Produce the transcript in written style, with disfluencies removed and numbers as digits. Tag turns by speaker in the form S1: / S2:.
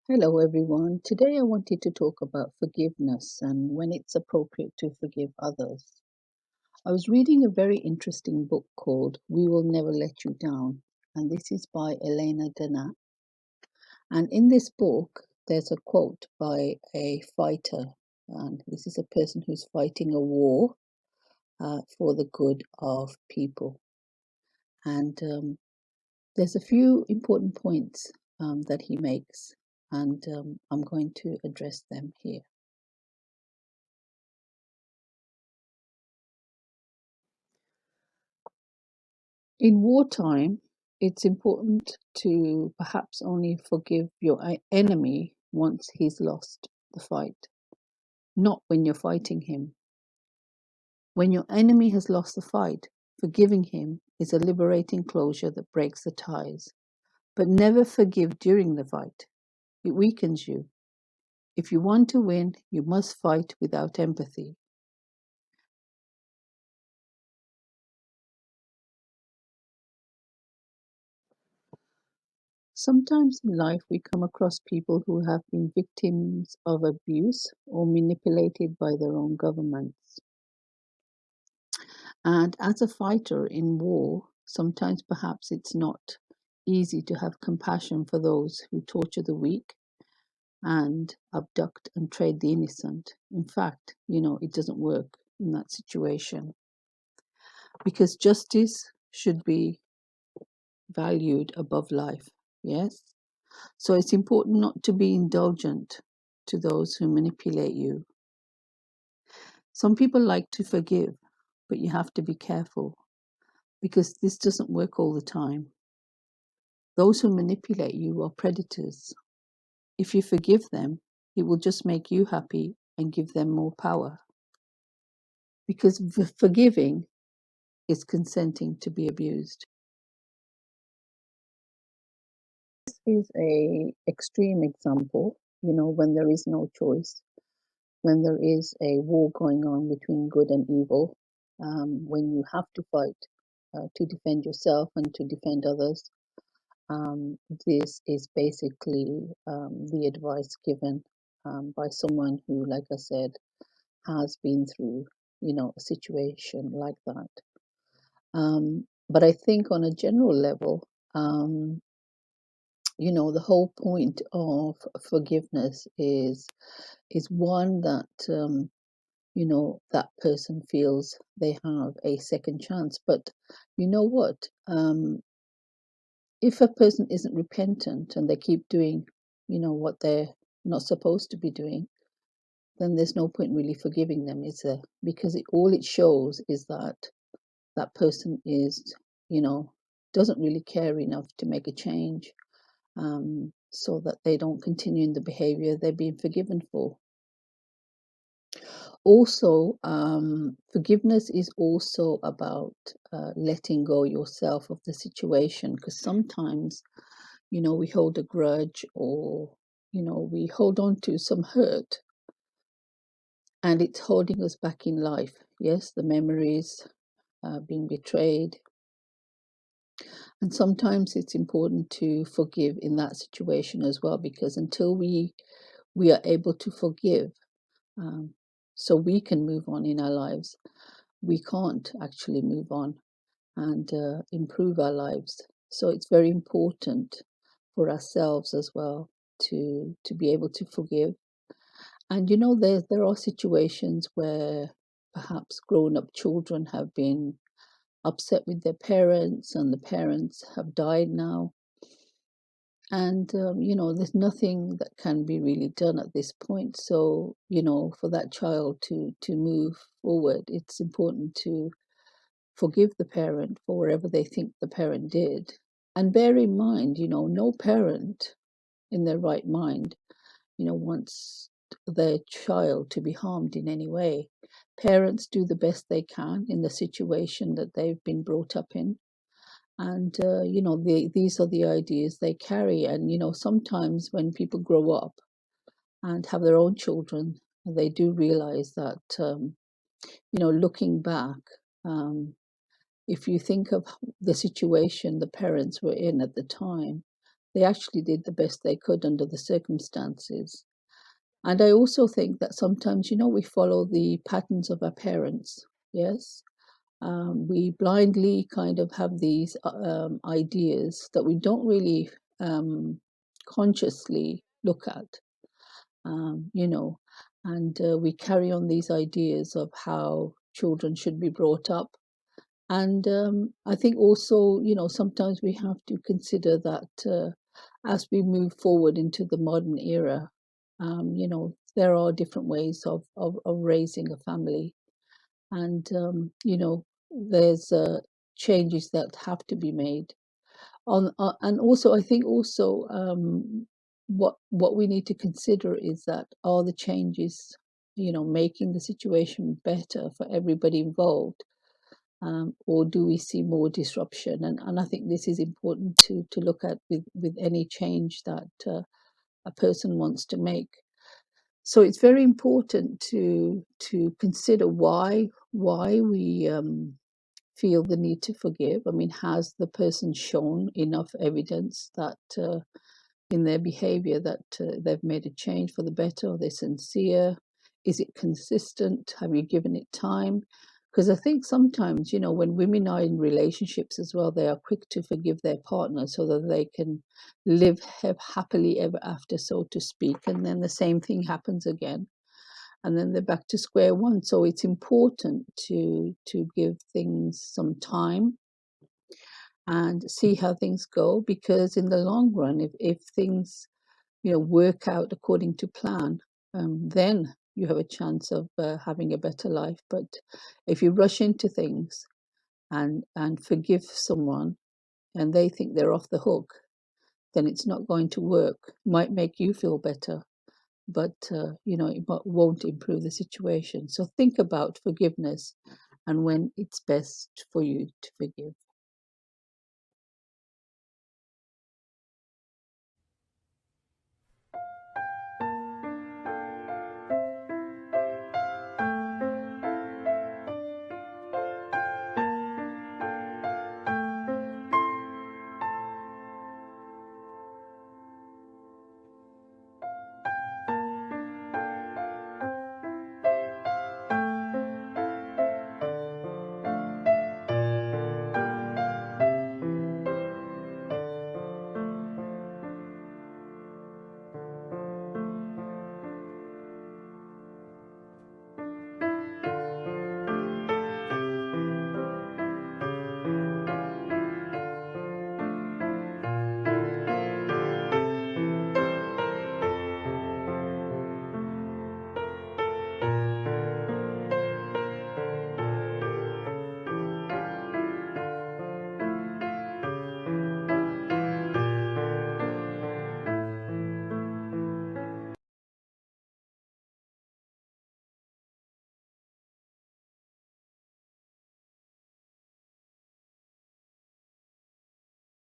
S1: Hello, everyone. Today I wanted to talk about forgiveness and when it's appropriate to forgive others. I was reading a very interesting book called We Will Never Let You Down, and this is by Elena Danat. And in this book, there's a quote by a fighter, and this is a person who's fighting a war for the good of people. And there's a few important points that he makes, and I'm going to address them here. In wartime, it's important to perhaps only forgive your enemy once he's lost the fight, not when you're fighting him. When your enemy has lost the fight, forgiving him is a liberating closure that breaks the ties. But never forgive during the fight. It weakens you. If you want to win, you must fight without empathy. Sometimes in life we come across people who have been victims of abuse or manipulated by their own governments. And as a fighter in war, sometimes perhaps it's not easy to have compassion for those who torture the weak and abduct and trade the innocent. In fact, it doesn't work in that situation because justice should be valued above life. Yes? So it's important not to be indulgent to those who manipulate you. Some people like to forgive, but you have to be careful because this doesn't work all the time. Those who manipulate you are predators. If you forgive them, it will just make you happy and give them more power. Because forgiving is consenting to be abused. This is a extreme example, when there is no choice, when there is a war going on between good and evil, when you have to fight to defend yourself and to defend others. This is basically the advice given by someone who, like I said, has been through, a situation like that. But I think on a general level, the whole point of forgiveness is one that that person feels they have a second chance. But you know what? If a person isn't repentant and they keep doing, what they're not supposed to be doing, then there's no point really forgiving them, is there? Because all it shows is that that person is, doesn't really care enough to make a change, so that they don't continue in the behavior they're being forgiven for. Also, forgiveness is also about letting go yourself of the situation, because sometimes, we hold a grudge, or, we hold on to some hurt, and it's holding us back in life. Yes, the memories, being betrayed. And sometimes it's important to forgive in that situation as well, because until we are able to forgive, um, so we can move on in our lives, we can't actually move on and improve our lives. So it's very important for ourselves as well to be able to forgive. And there are situations where perhaps grown-up children have been upset with their parents, and the parents have died now. And there's nothing that can be really done at this point. So for that child to move forward, it's important to forgive the parent for whatever they think the parent did. And bear in mind, no parent in their right mind, wants their child to be harmed in any way. Parents do the best they can in the situation that they've been brought up in. And, these are the ideas they carry. And, sometimes when people grow up and have their own children, they do realize that, looking back, if you think of the situation the parents were in at the time, they actually did the best they could under the circumstances. And I also think that sometimes, we follow the patterns of our parents. Yes. We blindly kind of have these ideas that we don't really consciously look at, you know, and we carry on these ideas of how children should be brought up. And I think also, sometimes we have to consider that as we move forward into the modern era, there are different ways of raising a family. And, there's changes that have to be made. And also, I think also what we need to consider is that are the changes, making the situation better for everybody involved, or do we see more disruption? And I think this is important to look at with any change that a person wants to make. So it's very important to consider why we feel the need to forgive. I mean, has the person shown enough evidence that in their behavior that they've made a change for the better? Are they sincere? Is it consistent? Have you given it time? Because I think sometimes, when women are in relationships as well, they are quick to forgive their partner so that they can live happily ever after, so to speak. And then the same thing happens again. And then they're back to square one. So it's important to give things some time and see how things go, because in the long run, if things work out according to plan, then you have a chance of having a better life. But if you rush into things and forgive someone and they think they're off the hook, then it's not going to work. It might make you feel better, but it won't improve the situation. So think about forgiveness and when it's best for you to forgive.